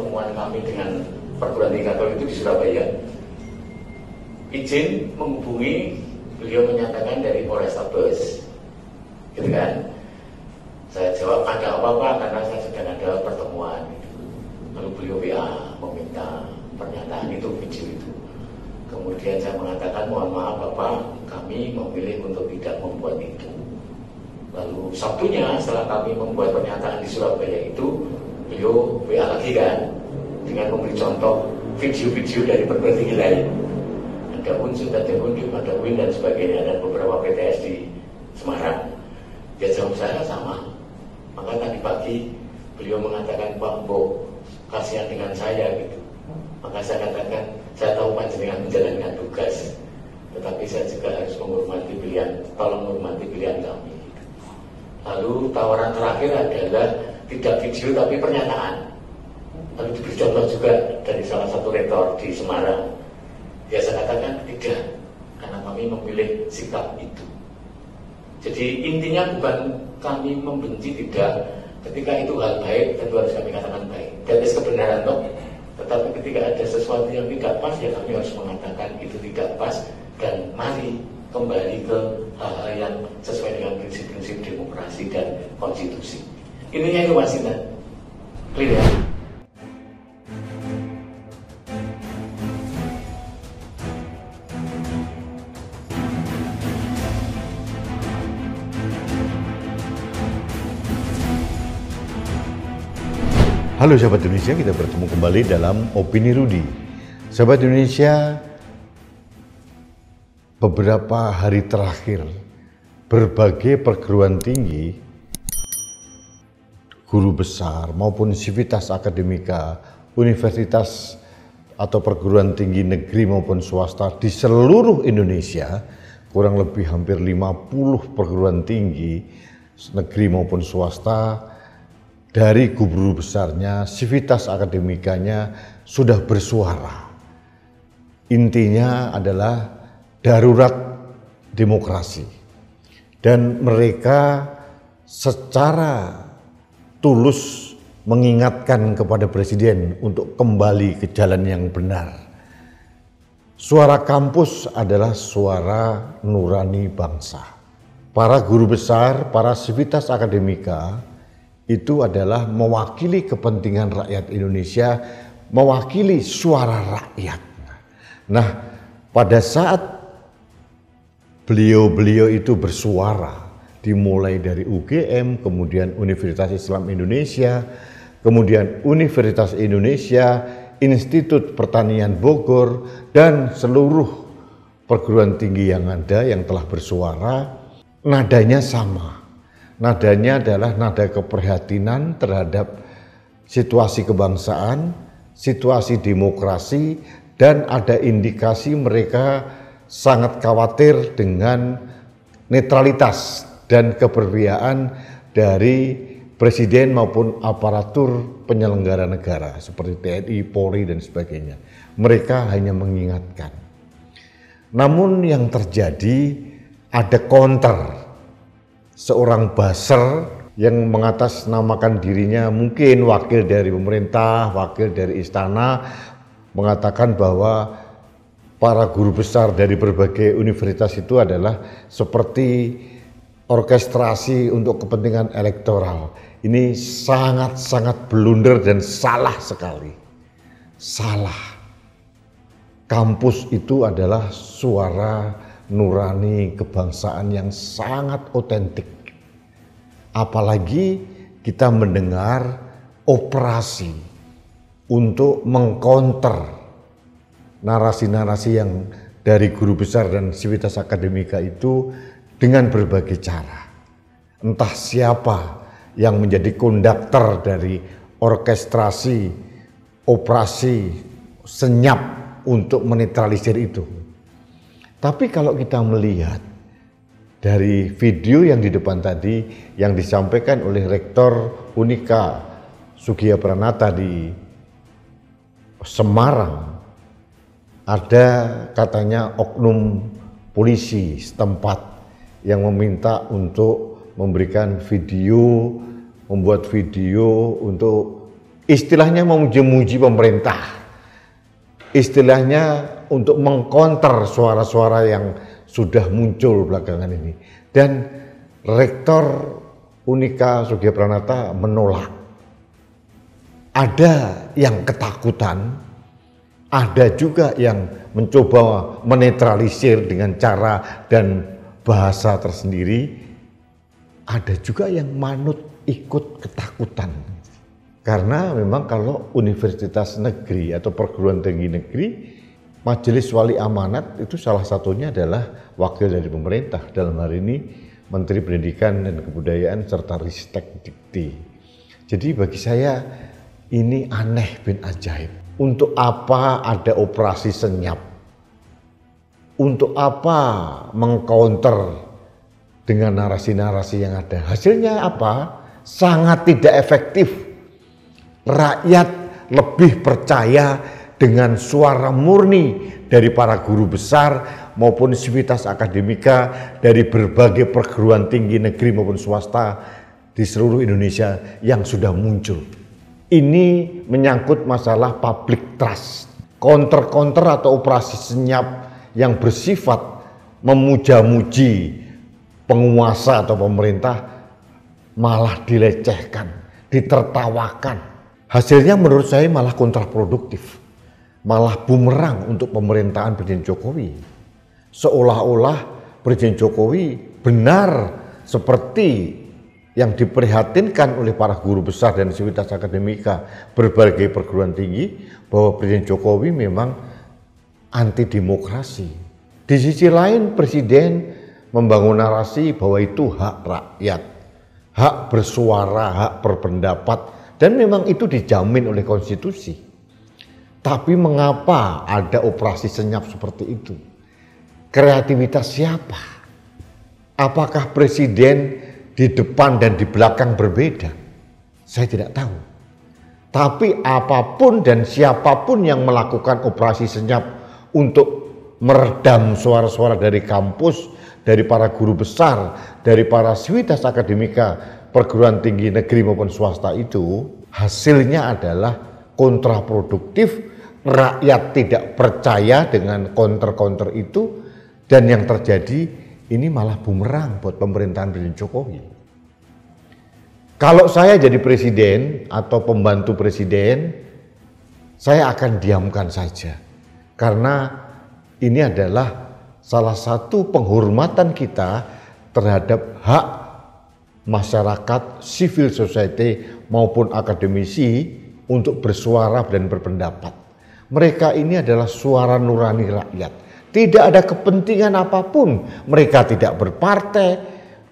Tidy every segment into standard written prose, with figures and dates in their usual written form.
pertemuan kami dengan perguruan tinggi Katolik itu di Surabaya, izin menghubungi, beliau menyatakan dari Polrestabes, gitu kan. Saya jawab ada apa-apa karena saya sedang ada pertemuan. Lalu beliau WA meminta pernyataan itu, video itu. Kemudian saya mengatakan mohon maaf Bapak, kami memilih untuk tidak membuat itu. Lalu Sabtunya setelah kami membuat pernyataan di Surabaya itu, beliau WA lagi kan, dengan memberi contoh video-video dari perguruan tinggi lain. Ada Unsur, ada Undip, ada UIN dan sebagainya, dan beberapa PTS di Semarang. Dia jawab saya sama. Maka tadi pagi beliau mengatakan, Pak Mbok, kasihan dengan saya gitu. Maka saya katakan, saya tahu panjenengan menjalankan tugas, tetapi saya juga harus menghormati pilihan, tolong menghormati pilihan kami. Lalu tawaran terakhir adalah tidak video tapi pernyataan. Lalu diberi contoh juga dari salah satu rektor di Semarang. Dia saya katakan tidak, karena kami memilih sikap itu. Jadi intinya bukan kami membenci, tidak. Ketika itu hal baik, tentu harus kami katakan baik. Dan itu kebenaran toh. Tetapi ketika ada sesuatu yang tidak pas, ya kami harus mengatakan itu tidak pas. Dan mari kembali ke hal-hal yang sesuai dengan prinsip-prinsip demokrasi dan konstitusi. Intinya itu Mas Intan. Clear ya? Halo sahabat Indonesia, kita bertemu kembali dalam Opini Rudi. Sahabat Indonesia, beberapa hari terakhir berbagai perguruan tinggi, guru besar maupun sivitas akademika, universitas atau perguruan tinggi negeri maupun swasta di seluruh Indonesia, kurang lebih hampir 50 perguruan tinggi negeri maupun swasta, dari guru besarnya, sivitas akademikanya sudah bersuara. Intinya adalah darurat demokrasi. Dan mereka secara tulus mengingatkan kepada Presiden untuk kembali ke jalan yang benar. Suara kampus adalah suara nurani bangsa. Para guru besar, para sivitas akademika itu adalah mewakili kepentingan rakyat Indonesia, mewakili suara rakyat. Nah, pada saat beliau-beliau itu bersuara, dimulai dari UGM, kemudian Universitas Islam Indonesia, kemudian Universitas Indonesia, Institut Pertanian Bogor, dan seluruh perguruan tinggi yang ada yang telah bersuara, nadanya sama. Nadanya adalah nada keprihatinan terhadap situasi kebangsaan, situasi demokrasi, dan ada indikasi mereka sangat khawatir dengan netralitas dan keberpihakan dari Presiden maupun aparatur penyelenggara negara seperti TNI, Polri, dan sebagainya. Mereka hanya mengingatkan. Namun yang terjadi ada counter. Seorang buzzer yang mengatasnamakan dirinya mungkin wakil dari pemerintah, wakil dari istana, mengatakan bahwa para guru besar dari berbagai universitas itu adalah seperti orkestrasi untuk kepentingan elektoral. Ini sangat-sangat blunder dan salah sekali. Salah. Kampus itu adalah suara nurani kebangsaan yang sangat otentik. Apalagi kita mendengar operasi untuk mengcounter narasi-narasi yang dari guru besar dan sivitas akademika itu dengan berbagai cara. Entah siapa yang menjadi konduktor dari orkestrasi operasi senyap untuk menetralisir itu. Tapi kalau kita melihat dari video yang di depan tadi yang disampaikan oleh Rektor Unika Sugiyapranata di Semarang, ada katanya oknum polisi setempat yang meminta untuk memberikan video, membuat video untuk istilahnya memuji-muji pemerintah, istilahnya untuk mengkonter suara-suara yang sudah muncul belakangan ini. Dan Rektor Unika Sugiya-Pranata menolak. Ada yang ketakutan, ada juga yang mencoba menetralisir dengan cara dan bahasa tersendiri, ada juga yang manut ikut ketakutan. Karena memang kalau universitas negeri atau perguruan tinggi negeri, Majelis Wali Amanat itu salah satunya adalah wakil dari pemerintah, dalam hal ini Menteri Pendidikan dan Kebudayaan serta Ristek Dikti. Jadi bagi saya ini aneh bin ajaib. Untuk apa ada operasi senyap? Untuk apa mengcounter dengan narasi-narasi yang ada? Hasilnya apa? Sangat tidak efektif. Rakyat lebih percaya dengan suara murni dari para guru besar maupun sivitas akademika dari berbagai perguruan tinggi negeri maupun swasta di seluruh Indonesia yang sudah muncul. Ini menyangkut masalah public trust. Counter-counter atau operasi senyap yang bersifat memuja-muji penguasa atau pemerintah malah dilecehkan, ditertawakan. Hasilnya menurut saya malah kontraproduktif, malah bumerang untuk pemerintahan Presiden Jokowi. Seolah-olah Presiden Jokowi benar seperti yang diprihatinkan oleh para guru besar dan sivitas akademika berbagai perguruan tinggi, bahwa Presiden Jokowi memang anti demokrasi. Di sisi lain Presiden membangun narasi bahwa itu hak rakyat, hak bersuara, hak berpendapat, dan memang itu dijamin oleh konstitusi. Tapi mengapa ada operasi senyap seperti itu? Kreativitas siapa? Apakah Presiden di depan dan di belakang berbeda? Saya tidak tahu. Tapi apapun dan siapapun yang melakukan operasi senyap untuk meredam suara-suara dari kampus, dari para guru besar, dari para sivitas akademika, perguruan tinggi negeri maupun swasta itu, hasilnya adalah kontraproduktif. Rakyat tidak percaya dengan counter-counter itu, dan yang terjadi ini malah bumerang buat pemerintahan Presiden Jokowi. Kalau saya jadi presiden atau pembantu presiden, saya akan diamkan saja. Karena ini adalah salah satu penghormatan kita terhadap hak masyarakat, civil society maupun akademisi untuk bersuara dan berpendapat. Mereka ini adalah suara nurani rakyat. Tidak ada kepentingan apapun. Mereka tidak berpartai,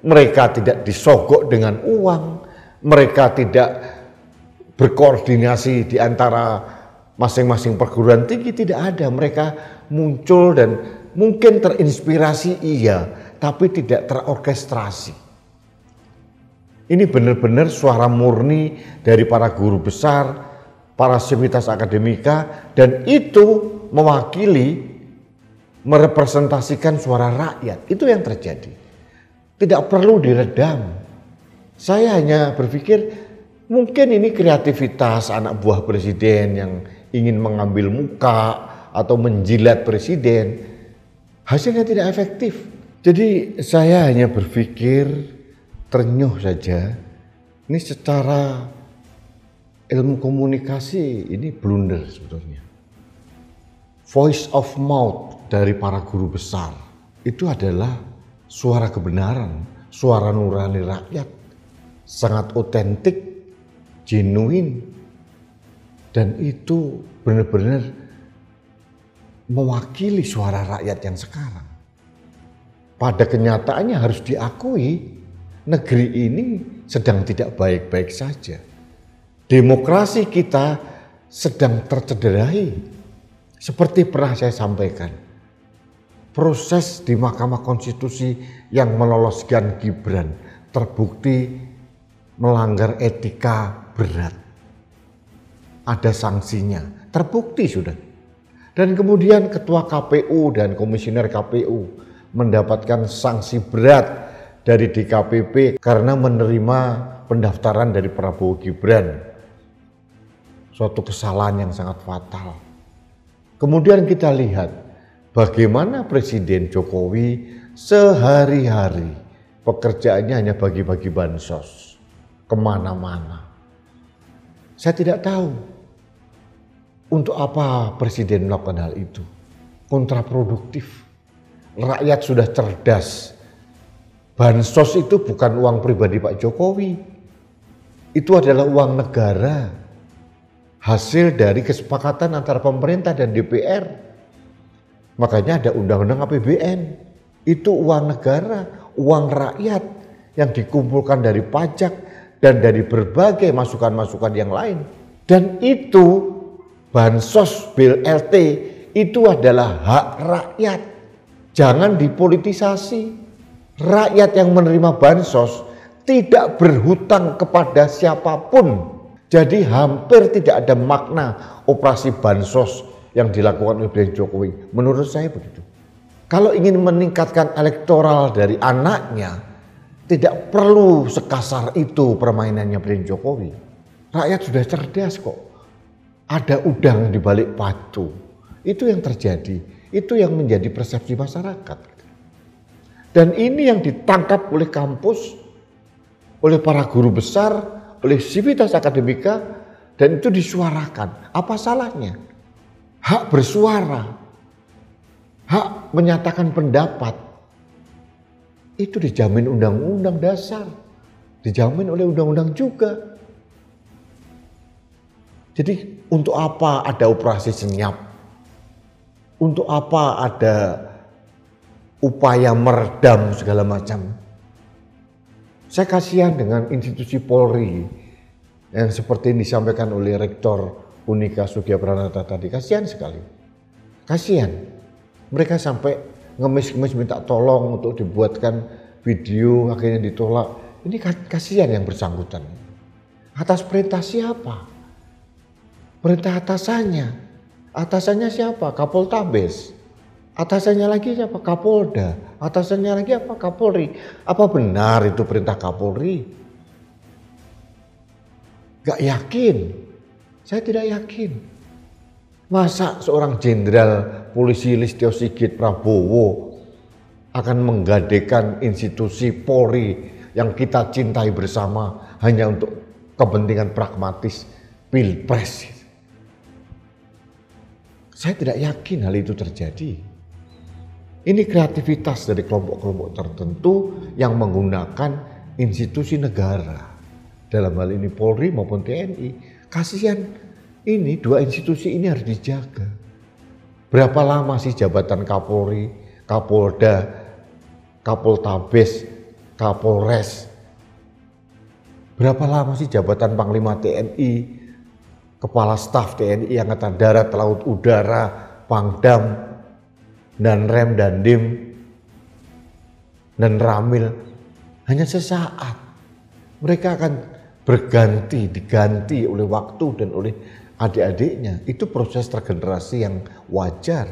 mereka tidak disogok dengan uang, mereka tidak berkoordinasi di antara masing-masing perguruan tinggi, tidak ada. Mereka muncul dan mungkin terinspirasi iya, tapi tidak terorkestrasi. Ini benar-benar suara murni dari para guru besar, para sivitas akademika, dan itu mewakili, merepresentasikan suara rakyat. Itu yang terjadi. Tidak perlu diredam. Saya hanya berpikir mungkin ini kreativitas anak buah presiden yang ingin mengambil muka atau menjilat presiden. Hasilnya tidak efektif. Jadi saya hanya berpikir ternyuh saja. Ini secara ilmu komunikasi ini blunder sebetulnya. Voice of mouth dari para guru besar itu adalah suara kebenaran, suara nurani rakyat, sangat otentik, genuine, dan itu benar-benar mewakili suara rakyat yang sekarang. Pada kenyataannya harus diakui, negeri ini sedang tidak baik-baik saja. Demokrasi kita sedang tercederai. Seperti pernah saya sampaikan, proses di Mahkamah Konstitusi yang meloloskan Gibran terbukti melanggar etika berat. Ada sanksinya, terbukti sudah. Dan kemudian Ketua KPU dan Komisioner KPU mendapatkan sanksi berat dari DKPP karena menerima pendaftaran dari Prabowo Gibran. suatu kesalahan yang sangat fatal. Kemudian kita lihat bagaimana Presiden Jokowi sehari-hari pekerjaannya hanya bagi-bagi bansos kemana-mana. Saya tidak tahu untuk apa Presiden melakukan hal itu. Kontraproduktif. Rakyat sudah cerdas. Bansos itu bukan uang pribadi Pak Jokowi. Itu adalah uang negara. Hasil dari kesepakatan antara pemerintah dan DPR. Makanya ada undang-undang APBN. Itu uang negara, uang rakyat yang dikumpulkan dari pajak dan dari berbagai masukan-masukan yang lain. Dan itu bansos BLT itu adalah hak rakyat. Jangan dipolitisasi. Rakyat yang menerima bansos tidak berhutang kepada siapapun. Jadi hampir tidak ada makna operasi bansos yang dilakukan oleh Presiden Jokowi. Menurut saya begitu. Kalau ingin meningkatkan elektoral dari anaknya, tidak perlu sekasar itu permainannya Presiden Jokowi. Rakyat sudah cerdas kok. Ada udang di balik batu. Itu yang terjadi. Itu yang menjadi persepsi masyarakat. Dan ini yang ditangkap oleh kampus, oleh para guru besar, oleh sivitas akademika, dan itu disuarakan. Apa salahnya? Hak bersuara, hak menyatakan pendapat, itu dijamin undang-undang dasar, dijamin oleh undang-undang juga. Jadi untuk apa ada operasi senyap? Untuk apa ada upaya meredam segala macam? Saya kasihan dengan institusi Polri yang seperti yang disampaikan oleh Rektor Unika Sugio Pranata tadi. Kasihan sekali. Kasihan. Mereka sampai ngemis-ngemis minta tolong untuk dibuatkan video, akhirnya ditolak. Ini kasihan yang bersangkutan. Atas perintah siapa? Perintah atasannya. Atasannya siapa? Kapoltabes. Atasannya lagi siapa? Kapolda. Atasannya lagi apa? Kapolri. Apa benar itu perintah Kapolri? Gak yakin. Saya tidak yakin. Masa seorang jenderal polisi Listio Sigit Prabowo akan menggadekan institusi Polri yang kita cintai bersama hanya untuk kepentingan pragmatis Pilpres? Saya tidak yakin hal itu terjadi. Ini kreativitas dari kelompok-kelompok tertentu yang menggunakan institusi negara. Dalam hal ini Polri maupun TNI. Kasihan ini dua institusi ini harus dijaga. Berapa lama sih jabatan Kapolri, Kapolda, Kapoltabes, Kapolres? Berapa lama sih jabatan Panglima TNI, Kepala Staf TNI Angkatan Darat, Laut, Udara, Pangdam, dan Rem dan Dim dan Ramil? Hanya sesaat. Mereka akan diganti oleh waktu dan oleh adik-adiknya. Itu proses regenerasi yang wajar.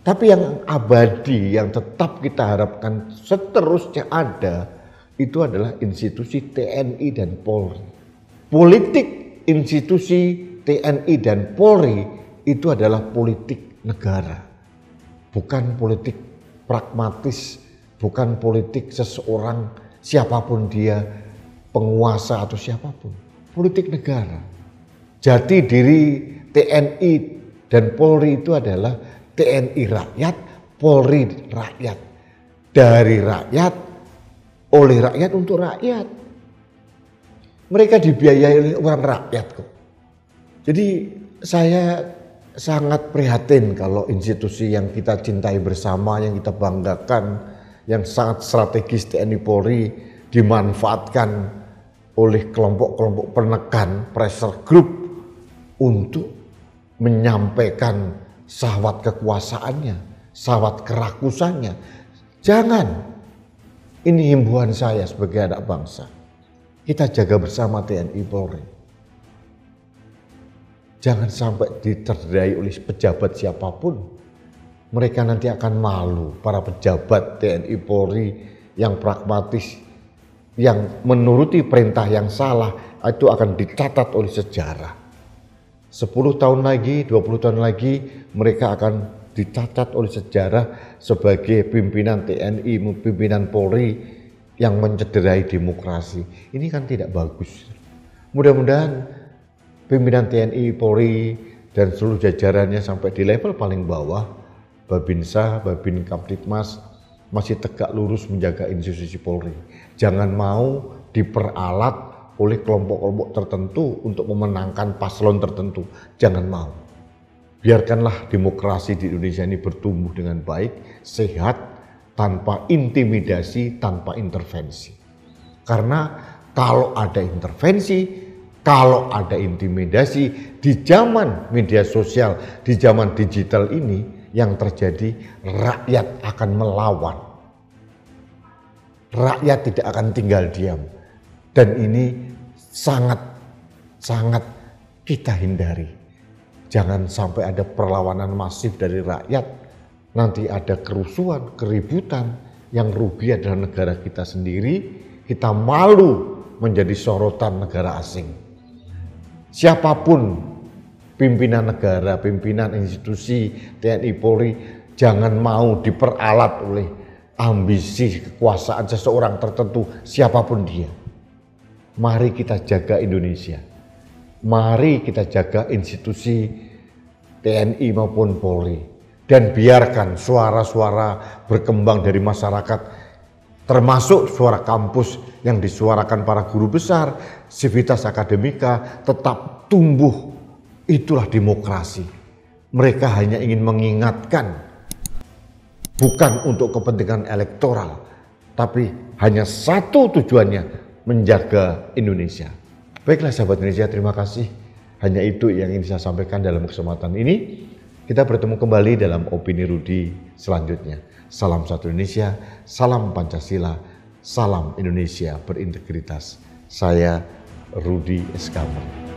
Tapi yang abadi, yang tetap kita harapkan seterusnya ada, itu adalah institusi TNI dan Polri. Politik institusi TNI dan Polri itu adalah politik negara. Bukan politik pragmatis, bukan politik seseorang siapapun dia, penguasa atau siapapun. Politik negara. Jati diri TNI dan Polri itu adalah TNI rakyat, Polri rakyat. Dari rakyat, oleh rakyat, untuk rakyat. Mereka dibiayai oleh orang rakyat kok. Jadi saya sangat prihatin kalau institusi yang kita cintai bersama, yang kita banggakan, yang sangat strategis TNI Polri dimanfaatkan oleh kelompok-kelompok penekan, pressure group untuk menyampaikan syahwat kekuasaannya, syahwat kerakusannya. Jangan. Ini himbauan saya sebagai anak bangsa. Kita jaga bersama TNI Polri. Jangan sampai diterdai oleh pejabat siapapun. Mereka nanti akan malu, para pejabat TNI Polri yang pragmatis, yang menuruti perintah yang salah, itu akan dicatat oleh sejarah. 10 tahun lagi, 20 tahun lagi mereka akan dicatat oleh sejarah sebagai pimpinan TNI, pimpinan Polri yang mencederai demokrasi. Ini kan tidak bagus. Mudah-mudahan pimpinan TNI, Polri, dan seluruh jajarannya sampai di level paling bawah, Babinsa, Babin Kamtibmas, masih tegak lurus menjaga institusi Polri. Jangan mau diperalat oleh kelompok-kelompok tertentu untuk memenangkan paslon tertentu. Jangan mau. Biarkanlah demokrasi di Indonesia ini bertumbuh dengan baik, sehat, tanpa intimidasi, tanpa intervensi. Karena kalau ada intervensi, kalau ada intimidasi di zaman media sosial, di zaman digital ini, yang terjadi rakyat akan melawan. Rakyat tidak akan tinggal diam. Dan ini sangat kita hindari. Jangan sampai ada perlawanan masif dari rakyat. Nanti ada kerusuhan, keributan, yang rugi adalah negara kita sendiri. Kita malu menjadi sorotan negara asing. Siapapun pimpinan negara, pimpinan institusi TNI Polri, jangan mau diperalat oleh ambisi kekuasaan seseorang tertentu, siapapun dia. Mari kita jaga Indonesia. Mari kita jaga institusi TNI maupun Polri. Dan biarkan suara-suara berkembang dari masyarakat, termasuk suara kampus yang disuarakan para guru besar, sivitas akademika tetap tumbuh. Itulah demokrasi. Mereka hanya ingin mengingatkan, bukan untuk kepentingan elektoral, tapi hanya satu tujuannya, menjaga Indonesia. Baiklah sahabat Indonesia, terima kasih. Hanya itu yang ingin saya sampaikan dalam kesempatan ini. Kita bertemu kembali dalam Opini Rudi selanjutnya. Salam satu Indonesia, salam Pancasila, salam Indonesia berintegritas. Saya Rudi Eskamer.